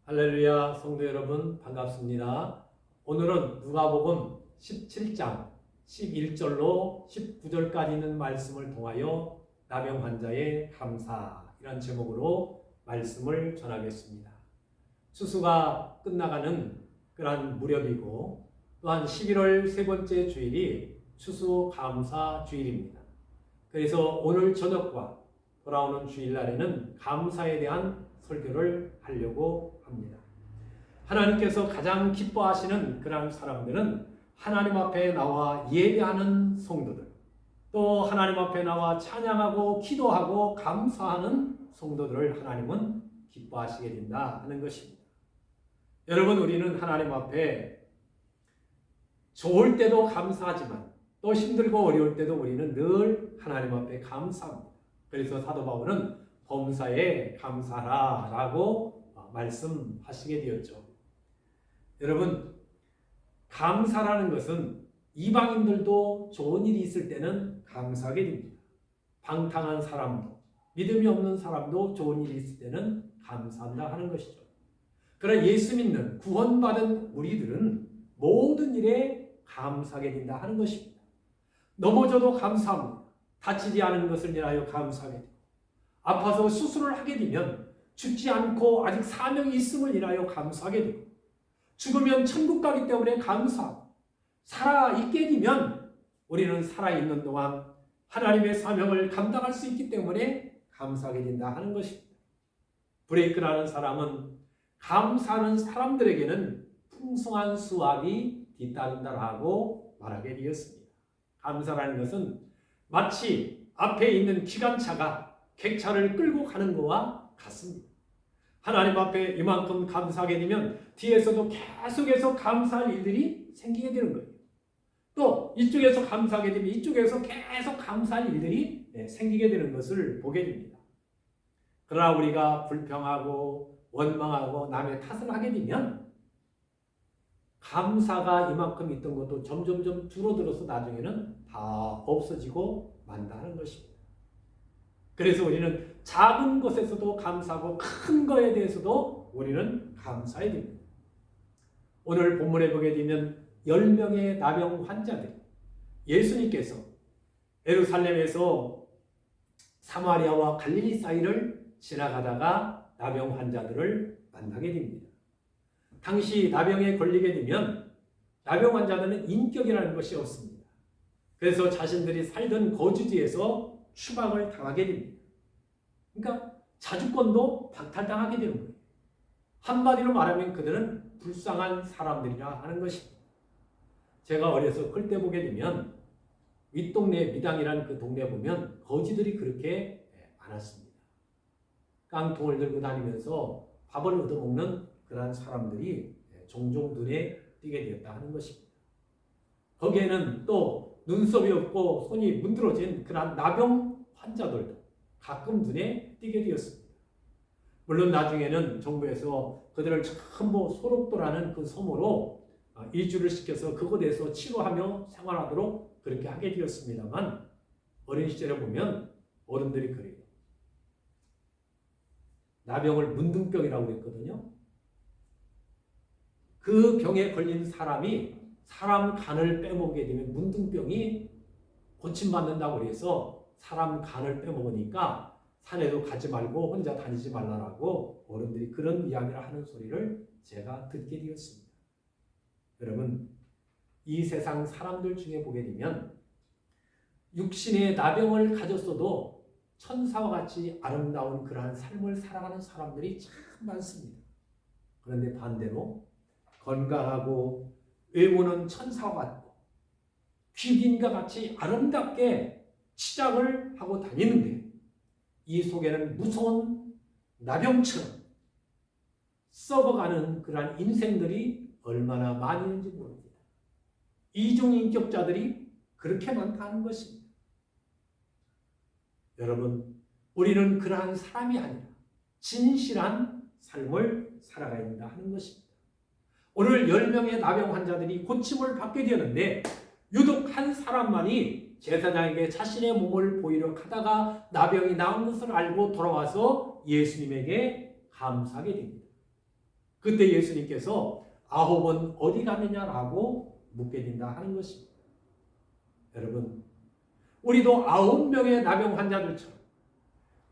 할렐루야, 성도 여러분 반갑습니다. 오늘은 누가복음 17장 11절로 19절까지 있는 말씀을 통하여 나병 환자의 감사이란 제목으로 말씀을 전하겠습니다. 추수가 끝나가는 그러한 무렵이고 또한 11월 세 번째 주일이 추수감사 주일입니다. 그래서 오늘 저녁과 돌아오는 주일날에는 감사에 대한 설교를 하려고 합니다. 하나님께서 가장 기뻐하시는 그런 사람들은 하나님 앞에 나와 예배하는 성도들, 또 하나님 앞에 나와 찬양하고 기도하고 감사하는 성도들을 하나님은 기뻐하시게 된다 하는 것입니다. 여러분, 우리는 하나님 앞에 좋을 때도 감사하지만 또 힘들고 어려울 때도 우리는 늘 하나님 앞에 감사합니다. 그래서 사도 바울은 범사에 감사하라 라고 말씀하시게 되었죠. 여러분, 감사라는 것은 이방인들도 좋은 일이 있을 때는 감사하게 됩니다. 방탕한 사람도, 믿음이 없는 사람도 좋은 일이 있을 때는 감사한다 하는 것이죠. 그러나 예수 믿는 구원받은 우리들은 모든 일에 감사하게 된다 하는 것입니다. 넘어져도 감사합니다. 다치지 않은 것을 인하여 감사하게 됩니다. 아파서 수술을 하게 되면 죽지 않고 아직 사명이 있음을 인하여 감사하게 되고, 죽으면 천국 가기 때문에 감사하고, 살아있게 되면 우리는 살아있는 동안 하나님의 사명을 감당할 수 있기 때문에 감사하게 된다 하는 것입니다. 브레이크라는 사람은 감사하는 사람들에게는 풍성한 수확이 뒤따른다라고 말하게 되었습니다. 감사라는 것은 마치 앞에 있는 기관차가 객차를 끌고 가는 것과 같습니다. 하나님 앞에 이만큼 감사하게 되면 뒤에서도 계속해서 감사할 일들이 생기게 되는 거예요. 또 이쪽에서 감사하게 되면 이쪽에서 계속 감사할 일들이 생기게 되는 것을 보게 됩니다. 그러나 우리가 불평하고 원망하고 남의 탓을 하게 되면 감사가 이만큼 있던 것도 점점점 줄어들어서 나중에는 다 없어지고 만다는 것입니다. 그래서 우리는 작은 것에서도 감사하고 큰 것에 대해서도 우리는 감사해야 됩니다. 오늘 본문에 보게 되면 10명의 나병 환자들이 예수님께서 예루살렘에서 사마리아와 갈릴리 사이를 지나가다가 나병 환자들을 만나게 됩니다. 당시 나병에 걸리게 되면 나병 환자들은 인격이라는 것이 없습니다. 그래서 자신들이 살던 거주지에서 추방을 당하게 됩니다. 그러니까 자주권도 박탈당하게 되는 거예요. 한마디로 말하면 그들은 불쌍한 사람들이라 하는 것입니다. 제가 어려서 클 때 보게 되면 윗동네 미당이라는 그 동네 보면 거지들이 그렇게 많았습니다. 깡통을 들고 다니면서 밥을 얻어먹는 그러한 사람들이 종종 눈에 띄게 되었다 하는 것입니다. 거기에는 또 눈썹이 없고 손이 문드러진 그런 나병 환자들도 가끔 눈에 띄게 되었습니다. 물론 나중에는 정부에서 그들을 전부 소록도라는 그 섬으로 이주를 시켜서 그곳에서 치료하며 생활하도록 그렇게 하게 되었습니다만, 어린 시절에 보면 어른들이 그래요. 나병을 문둥병이라고 했거든요. 그 병에 걸린 사람이 사람 간을 빼먹게 되면 문둥병이 고침받는다고 해서 사람 간을 빼먹으니까 산에도 가지 말고 혼자 다니지 말라라고 어른들이 그런 이야기를 하는 소리를 제가 듣게 되었습니다. 여러분, 이 세상 사람들 중에 보게 되면 육신의 나병을 가졌어도 천사와 같이 아름다운 그러한 삶을 살아가는 사람들이 참 많습니다. 그런데 반대로 건강하고 외모는 천사와 같고 귀빈과 같이 아름답게 치장을 하고 다니는데 이 속에는 무서운 나병처럼 썩어가는 그러한 인생들이 얼마나 많이 있는지 모릅니다. 이중인격자들이 그렇게 많다는 것입니다. 여러분, 우리는 그러한 사람이 아니라 진실한 삶을 살아가야 된다 하는 것입니다. 오늘 10명의 나병 환자들이 고침을 받게 되었는데 유독 한 사람만이 제사장에게 자신의 몸을 보이려 하다가 나병이 나은 것을 알고 돌아와서 예수님에게 감사하게 됩니다. 그때 예수님께서 9은 어디 갔느냐라고 묻게 된다 하는 것입니다. 여러분, 우리도 9명의 나병 환자들처럼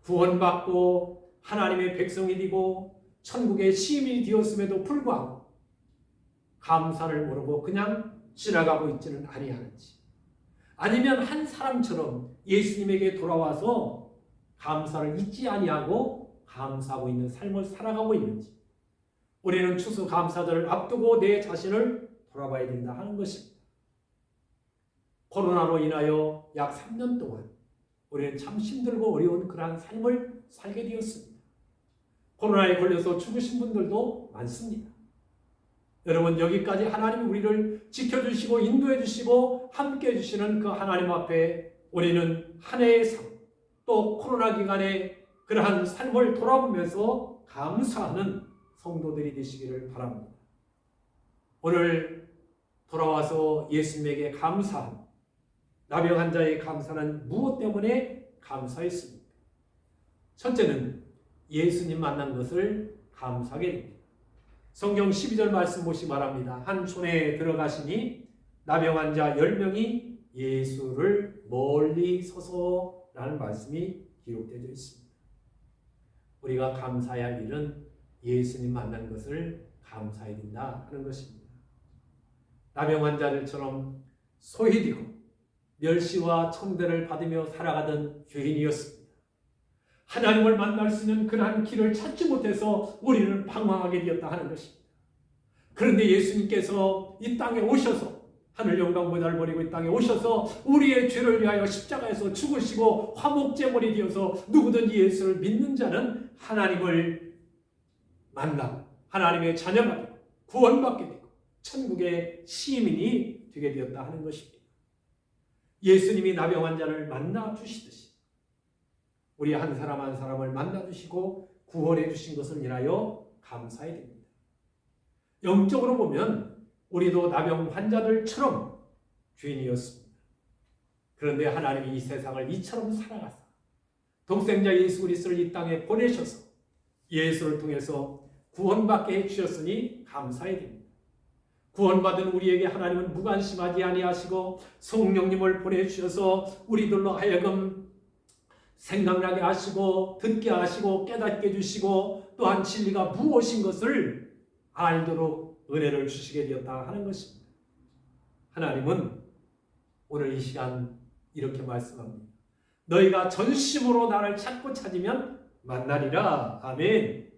구원받고 하나님의 백성이 되고 천국의 시민이 되었음에도 불구하고 감사를 모르고 그냥 지나가고 있지는 아니하는지, 아니면 한 사람처럼 예수님에게 돌아와서 감사를 잊지 아니하고 감사하고 있는 삶을 살아가고 있는지, 우리는 추수감사절을 앞두고 내 자신을 돌아봐야 된다 하는 것입니다. 코로나로 인하여 약 3년 동안 우리는 참 힘들고 어려운 그러한 삶을 살게 되었습니다. 코로나에 걸려서 죽으신 분들도 많습니다. 여러분, 여기까지 하나님이 우리를 지켜주시고 인도해 주시고 함께 해주시는 그 하나님 앞에 우리는 한 해의 삶, 또 코로나 기간에 그러한 삶을 돌아보면서 감사하는 성도들이 되시기를 바랍니다. 오늘 돌아와서 예수님에게 감사한 나병 환자의 감사는 무엇 때문에 감사했습니까? 첫째는 예수님 만난 것을 감사하게 됩니다. 성경 12절 말씀 보시 바랍니다. 한 촌에 들어가시니 나병 환자 10명이 예수를 멀리 서서라는 말씀이 기록되어 있습니다. 우리가 감사해야 할 일은 예수님 만난 것을 감사해야 된다 하는 것입니다. 나병 환자들처럼 소외되고 멸시와 천대를 받으며 살아가던 죄인이었습니다. 하나님을 만날 수 있는 그러한 길을 찾지 못해서 우리는 방황하게 되었다 하는 것입니다. 그런데 예수님께서 이 땅에 오셔서 하늘 영광보다를 버리고 이 땅에 오셔서 우리의 죄를 위하여 십자가에서 죽으시고 화목제물이 되어서 누구든지 예수를 믿는 자는 하나님을 만나 하나님의 자녀가 되고 구원받게 되고 천국의 시민이 되게 되었다 하는 것입니다. 예수님이 나병 환자를 만나 주시듯이 우리 한 사람 한 사람을 만나 주시고 구원해 주신 것을 인하여 감사해야 됩니다. 영적으로 보면 우리도 나병 환자들처럼 죄인이었습니다. 그런데 하나님이 이 세상을 이처럼 살아가사 독생자 예수 그리스도를 이 땅에 보내셔서 예수를 통해서 구원받게 해주셨으니 감사해야 됩니다. 구원받은 우리에게 하나님은 무관심하지 아니하시고 성령님을 보내주셔서 우리들로 하여금 생각나게 하시고 듣게 하시고 깨닫게 해주시고 또한 진리가 무엇인 것을 알도록 은혜를 주시게 되었다 하는 것입니다. 하나님은 오늘 이 시간 이렇게 말씀합니다. 너희가 전심으로 나를 찾고 찾으면 만나리라. 아멘.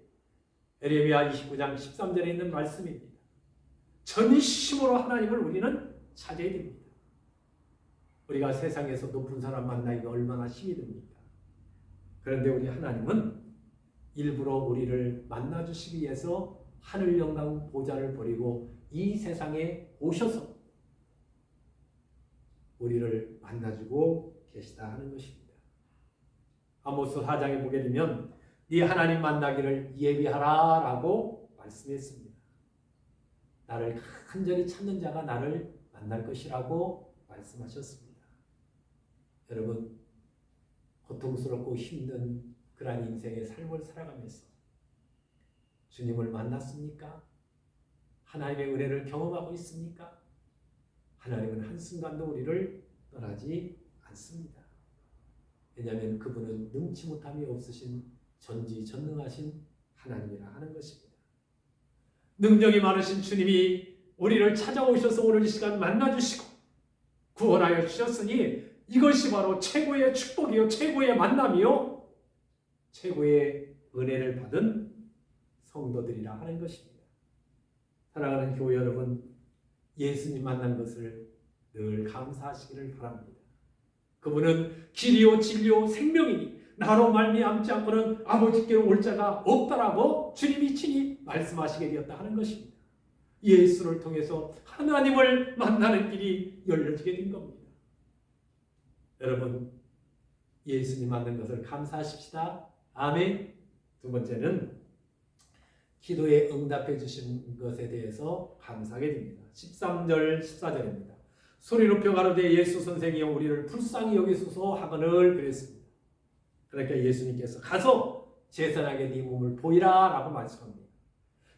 에레미야 29장 13절에 있는 말씀입니다. 전심으로 하나님을 우리는 찾아야 됩니다. 우리가 세상에서 높은 사람 만나기가 얼마나 힘이 듭니까? 그런데 우리 하나님은 일부러 우리를 만나주시기 위해서 하늘 영광 보좌를 버리고 이 세상에 오셔서 우리를 만나주고 계시다 하는 것입니다. 아모스 4장에 보게 되면 네 하나님 만나기를 예비하라 라고 말씀했습니다. 나를 간절히 찾는 자가 나를 만날 것이라고 말씀하셨습니다. 여러분, 고통스럽고 힘든 그러한 인생의 삶을 살아가면서 주님을 만났습니까? 하나님의 은혜를 경험하고 있습니까? 하나님은 한순간도 우리를 떠나지 않습니다. 왜냐하면 그분은 능치 못함이 없으신 전지전능하신 하나님이라 하는 것입니다. 능력이 많으신 주님이 우리를 찾아오셔서 오늘 이 시간 만나주시고 구원하여 주셨으니 이것이 바로 최고의 축복이요, 최고의 만남이요, 최고의 은혜를 받은 성도들이라 하는 것입니다. 사랑하는 교회 여러분, 예수님 만난 것을 늘 감사하시기를 바랍니다. 그분은 길이요 진리요 생명이니 나로 말미암지 않고는 아버지께로 올 자가 없다라고 주님이 친히 말씀하시게 되었다 하는 것입니다. 예수를 통해서 하나님을 만나는 길이 열려지게 된 겁니다. 여러분, 예수님 만난 것을 감사하십시다. 아멘. 두 번째는 기도에 응답해 주신 것에 대해서 감사하게 됩니다. 13절 14절입니다. 소리 높여 가로되 예수 선생이여 우리를 불쌍히 여기소서 하거늘 그랬습니다. 그러니까 예수님께서 가서 제사장에게 네 몸을 보이라 라고 말씀합니다.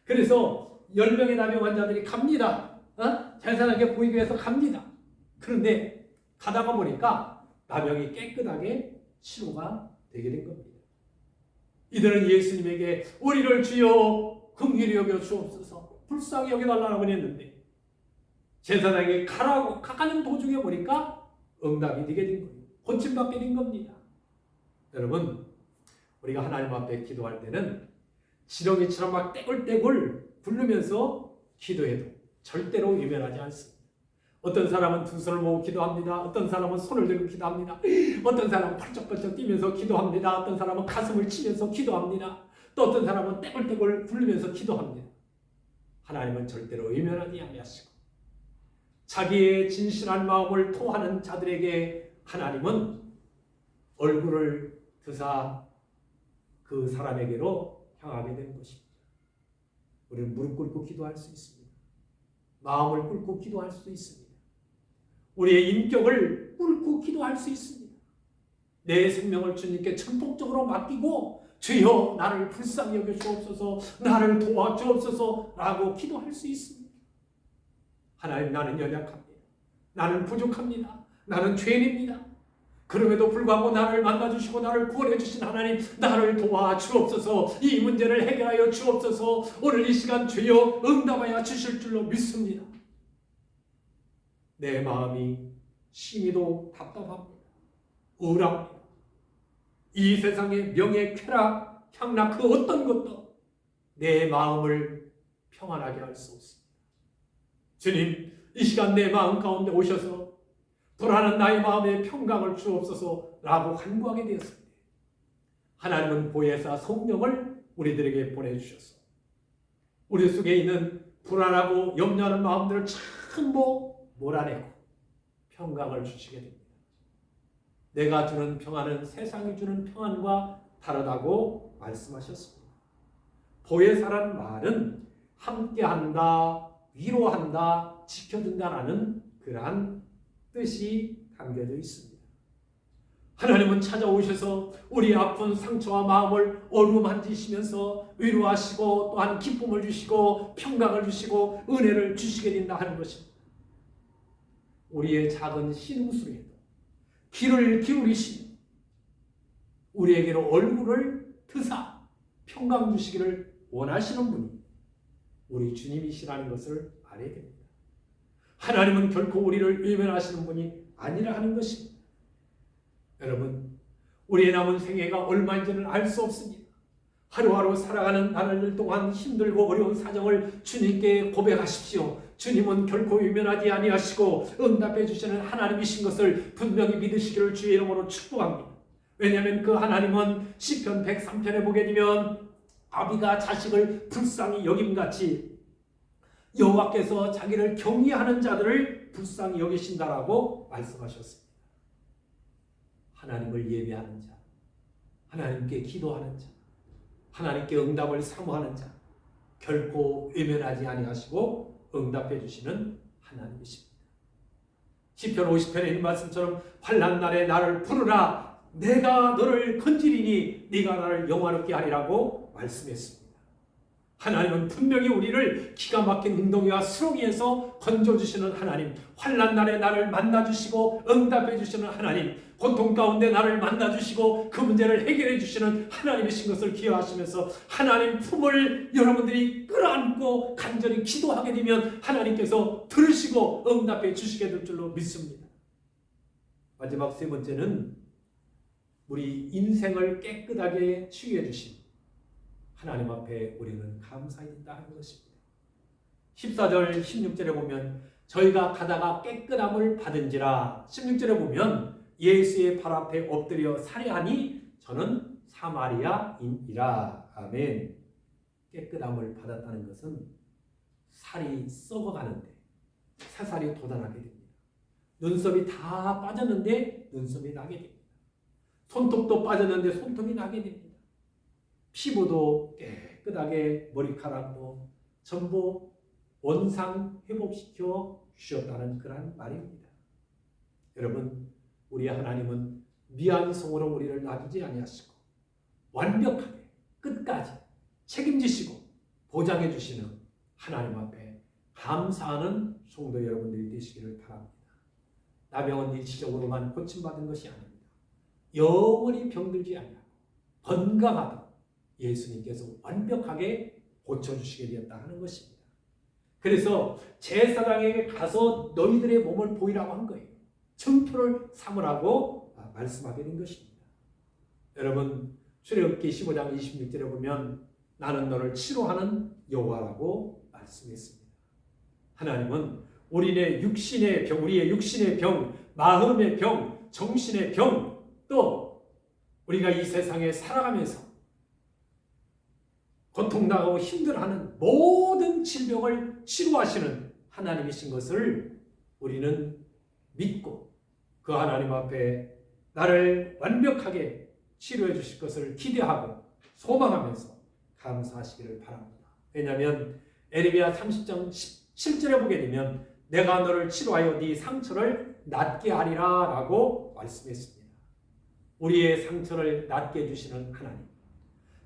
그래서 10명의 나병 환자들이 갑니다. 제사장에게 보이기 위해서 갑니다. 그런데 가다가 보니까 나병이 깨끗하게 치료가 되게 된 겁니다. 이들은 예수님에게 우리를 주여 긍휼히 여겨 주옵소서, 불쌍히 여겨달라고 했는데 제사장에게 가라고 가는 도중에 보니까 응답이 되게 된 거예요. 고침받게 된 겁니다. 여러분, 우리가 하나님 앞에 기도할 때는 지렁이처럼 막 떼굴떼굴 굴르면서 기도해도 절대로 외면하지 않습니다. 어떤 사람은 두 손을 모으고 기도합니다. 어떤 사람은 손을 들고 기도합니다. 어떤 사람은 펄쩍펄쩍 뛰면서 기도합니다. 어떤 사람은 가슴을 치면서 기도합니다. 또 어떤 사람은 떼굴떼굴 굴르면서 기도합니다. 하나님은 절대로 외면하지 아니하시고 자기의 진실한 마음을 토하는 자들에게 하나님은 얼굴을 드사 그 사람에게로 향하게 되는 것입니다. 우리는 무릎 꿇고 기도할 수 있습니다. 마음을 꿇고 기도할 수 있습니다. 우리의 인격을 꿇고 기도할 수 있습니다. 내 생명을 주님께 전폭적으로 맡기고 주여 나를 불쌍히 여겨 주옵소서, 나를 도와 주옵소서 라고 기도할 수 있습니다. 하나님, 나는 연약합니다. 나는 부족합니다. 나는 죄인입니다. 그럼에도 불구하고 나를 만나주시고 나를 구원해 주신 하나님, 나를 도와 주옵소서, 이 문제를 해결하여 주옵소서, 오늘 이 시간 주여 응답하여 주실 줄로 믿습니다. 내 마음이 심히도 답답합니다. 우울합니다. 이 세상의 명예, 쾌락, 향락 그 어떤 것도 내 마음을 평안하게 할 수 없습니다. 주님, 이 시간 내 마음 가운데 오셔서 불안한 나의 마음에 평강을 주옵소서 라고 간구하게 되었습니다. 하나님은 보혜사 성령을 우리들에게 보내주셔서 우리 속에 있는 불안하고 염려하는 마음들을 전부 몰아내고 평강을 주시게 됩니다. 내가 주는 평안은 세상이 주는 평안과 다르다고 말씀하셨습니다. 보혜사란 말은 함께한다, 위로한다, 지켜준다라는 그러한 뜻이 담겨져 있습니다. 하나님은 찾아오셔서 우리 아픈 상처와 마음을 어루만지시면서 위로하시고 또한 기쁨을 주시고 평강을 주시고 은혜를 주시게 된다 하는 것입니다. 우리의 작은 신음소리에도 귀를 기울이시며 우리에게로 얼굴을 드사 평강 주시기를 원하시는 분이 우리 주님이시라는 것을 알아야 됩니다. 하나님은 결코 우리를 외면하시는 분이 아니라 하는 것입니다. 여러분, 우리의 남은 생애가 얼마인지는 알 수 없습니다. 하루하루 살아가는 나날 동안 힘들고 어려운 사정을 주님께 고백하십시오. 주님은 결코 외면하지 아니하시고 응답해 주시는 하나님이신 것을 분명히 믿으시기를 주의 이름으로 축복합니다. 왜냐하면 그 하나님은 시편 103편에 보게 되면 아비가 자식을 불쌍히 여김같이 여호와께서 자기를 경외하는 자들을 불쌍히 여기신다라고 말씀하셨습니다. 하나님을 예배하는 자, 하나님께 기도하는 자, 하나님께 응답을 사모하는 자, 결코 외면하지 아니하시고 응답해 주시는 하나님이십니다. 시편 50편에 있는 말씀처럼 환난 날에 나를 부르라, 내가 너를 건지리니 네가 나를 영화롭게 하리라고 말씀했습니다. 하나님은 분명히 우리를 기가 막힌 웅덩이와 수렁이에서 건져주시는 하나님, 환난 날에 나를 만나주시고 응답해 주시는 하나님, 고통 가운데 나를 만나주시고 그 문제를 해결해 주시는 하나님이신 것을 기억하시면서 하나님 품을 여러분들이 끌어안고 간절히 기도하게 되면 하나님께서 들으시고 응답해 주시게 될 줄로 믿습니다. 마지막 세 번째는 우리 인생을 깨끗하게 치유해 주신 하나님 앞에 우리는 감사해야 된다 하는 것입니다. 14절 16절에 보면 저희가 가다가 깨끗함을 받은지라, 16절에 보면 예수의 발 앞에 엎드려 살해하니 저는 사마리아인이라. 아멘. 깨끗함을 받았다는 것은 살이 썩어가는데 새살이 돋아나게 됩니다. 눈썹이 다 빠졌는데 눈썹이 나게 됩니다. 손톱도 빠졌는데 손톱이 나게 됩니다. 피부도 깨끗하게 머리카락도 전부 원상 회복시켜 주셨다는 그런 말입니다. 여러분, 우리 하나님은 미완성으로 우리를 놔두지 아니하시고 완벽하게 끝까지 책임지시고 보장해 주시는 하나님 앞에 감사하는 성도 여러분들이 되시기를 바랍니다. 나병은 일시적으로만 고침받은 것이 아닙니다. 영원히 병들지 아니하고 건강하다 예수님께서 완벽하게 고쳐주시게 되었다 하는 것입니다. 그래서 제사장에게 가서 너희들의 몸을 보이라고 한 거예요. 증표를 삼으라고 말씀하게 된 것입니다. 여러분 출애굽기 15장 26절에 보면 나는 너를 치료하는 여호와라고 말씀했습니다. 하나님은 우리의 육신의 병, 마음의 병, 정신의 병, 또 우리가 이 세상에 살아가면서 고통당하고 힘들어하는 모든 질병을 치료하시는 하나님이신 것을 우리는 믿고 그 하나님 앞에 나를 완벽하게 치료해 주실 것을 기대하고 소망하면서 감사하시기를 바랍니다. 왜냐하면 에레미야 30장 17절에 보게 되면 내가 너를 치료하여 네 상처를 낫게 하리라 라고 말씀했습니다. 우리의 상처를 낫게 해주시는 하나님,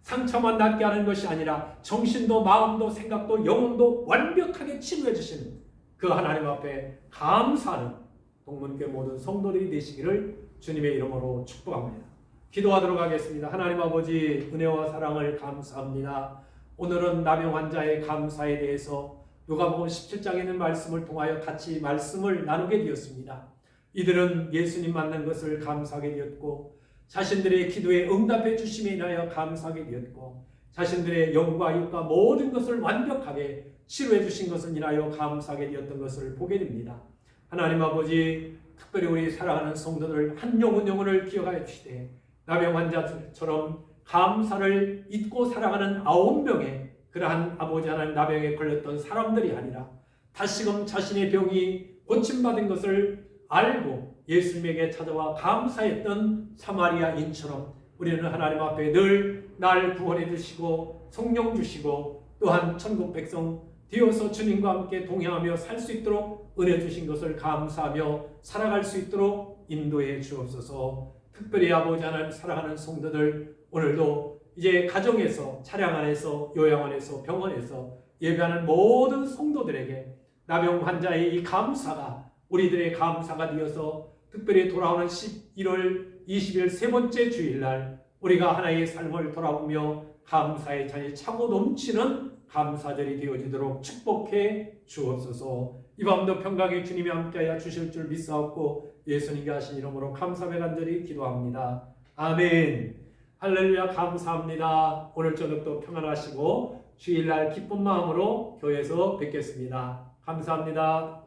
상처만 낫게 하는 것이 아니라 정신도 마음도 생각도 영혼도 완벽하게 치료해 주시는 그 하나님 앞에 감사하는 동문교회 모든 성도들이 되시기를 주님의 이름으로 축복합니다. 기도하도록 하겠습니다. 하나님 아버지 은혜와 사랑을 감사합니다. 오늘은 나병 환자의 감사에 대해서 누가복음 17장에 있는 말씀을 통하여 같이 말씀을 나누게 되었습니다. 이들은 예수님 만난 것을 감사하게 되었고 자신들의 기도에 응답해 주심에 인하여 감사하게 되었고 자신들의 영과 육과 모든 것을 완벽하게 치료해 주신 것을 인하여 감사하게 되었던 것을 보게 됩니다. 하나님 아버지 특별히 우리 사랑하는 성도들 한 영혼을 기억하여 주시되 나병 환자처럼 감사를 잊고 살아가는 9명의 그러한 아버지 하나님 나병에 걸렸던 사람들이 아니라 다시금 자신의 병이 고침받은 것을 알고 예수님에게 찾아와 감사했던 사마리아인처럼 우리는 하나님 앞에 늘 날 구원해 주시고 성령 주시고 또한 천국 백성 되어서 주님과 함께 동행하며 살 수 있도록 은혜 주신 것을 감사하며 살아갈 수 있도록 인도해 주옵소서. 특별히 아버지 하나님 사랑하는 성도들 오늘도 이제 가정에서 차량 안에서 요양원에서 병원에서 예배하는 모든 성도들에게 나병 환자의 이 감사가 우리들의 감사가 되어서 특별히 돌아오는 11월 20일 세 번째 주일날 우리가 하나의 삶을 돌아보며 감사의 잔이 차고 넘치는 감사절이 되어지도록 축복해 주옵소서. 이 밤도 평강의 주님이 함께하여 주실 줄 믿사옵고 예수님께 하신 이름으로 감사의 간절히 기도합니다. 아멘. 할렐루야. 감사합니다. 오늘 저녁도 평안하시고 주일날 기쁜 마음으로 교회에서 뵙겠습니다. 감사합니다.